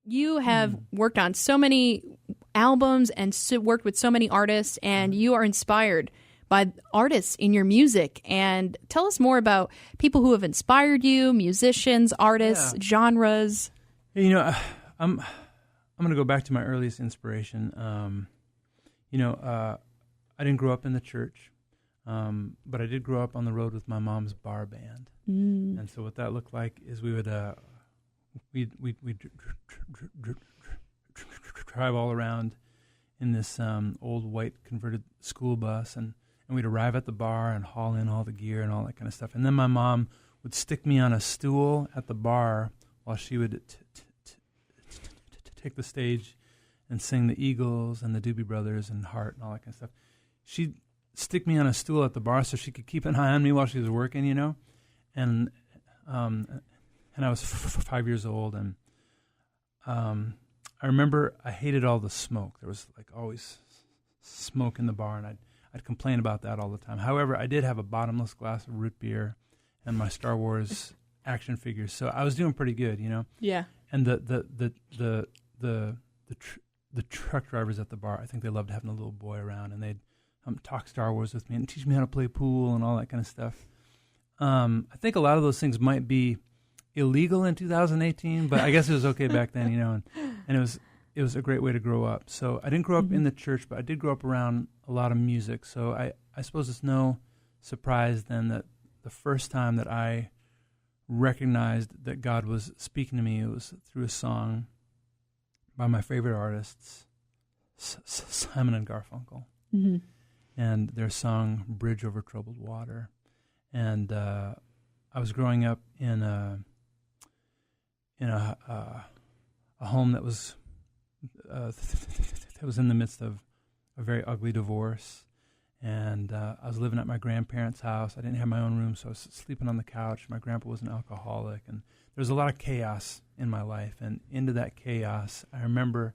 you have worked on so many albums and worked with so many artists, and you are inspired by artists in your music. And tell us more about people who have inspired you, musicians, artists, genres. You know, I'm going to go back to my earliest inspiration. I didn't grow up in the church, but I did grow up on the road with my mom's bar band. And so what that looked like is we would we'd drive all around in this old white converted school bus, and we'd arrive at the bar and haul in all the gear and all that kind of stuff. And then my mom would stick me on a stool at the bar while she would take the stage and sing the Eagles and the Doobie Brothers and Heart and all that kind of stuff. She'd stick me on a stool at the bar so she could keep an eye on me while she was working, you know. And I was 5 years old, and I remember I hated all the smoke. There was like always smoke in the bar, and I'd complain about that all the time. However, I did have a bottomless glass of root beer and my Star Wars action figures, so I was doing pretty good, you know. Yeah. And the truck drivers at the bar, I think they loved having a little boy around, and they'd talk Star Wars with me and teach me how to play pool and all that kind of stuff. I think a lot of those things might be illegal in 2018, but I guess it was okay back then, you know. And it was a great way to grow up. So I didn't grow up in the church, but I did grow up around a lot of music. So I suppose it's no surprise then that the first time that I recognized that God was speaking to me, it was through a song by my favorite artists, Simon and Garfunkel, and their song "Bridge Over Troubled Water." And I was growing up in a home that was in the midst of a very ugly divorce, and I was living at my grandparents' house. I didn't have my own room, so I was sleeping on the couch. My grandpa was an alcoholic, and there was a lot of chaos in my life. And into that chaos, I remember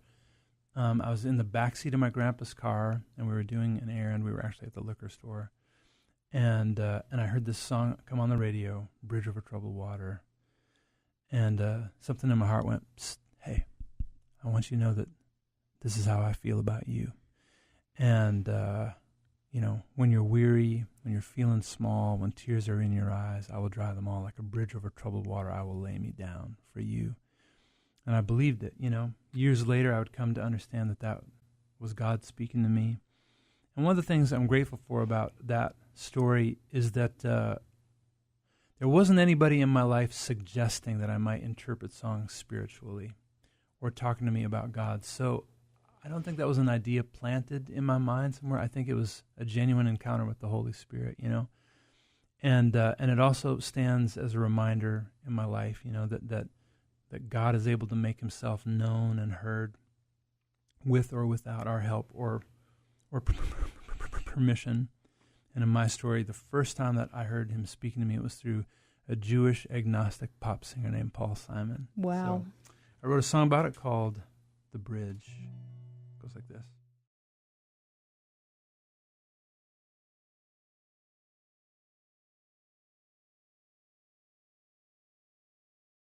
I was in the backseat of my grandpa's car, and we were doing an errand. We were actually at the liquor store, and I heard this song come on the radio, "Bridge Over Troubled Water," and something in my heart went, "Psst, hey, I want you to know that this is how I feel about you." And when you're weary, when you're feeling small, when tears are in your eyes, I will dry them all like a bridge over troubled water. I will lay me down for you. And I believed it. Years later, I would come to understand that was God speaking to me. And one of the things I'm grateful for about that story is that there wasn't anybody in my life suggesting that I might interpret songs spiritually or talking to me about God. So I don't think that was an idea planted in my mind somewhere. I think it was a genuine encounter with the Holy Spirit, and it also stands as a reminder in my life, that God is able to make Himself known and heard with or without our help or permission. And in my story, the first time that I heard Him speaking to me, it was through a Jewish agnostic pop singer named Paul Simon. Wow. So I wrote a song about it called "The Bridge." It goes like this.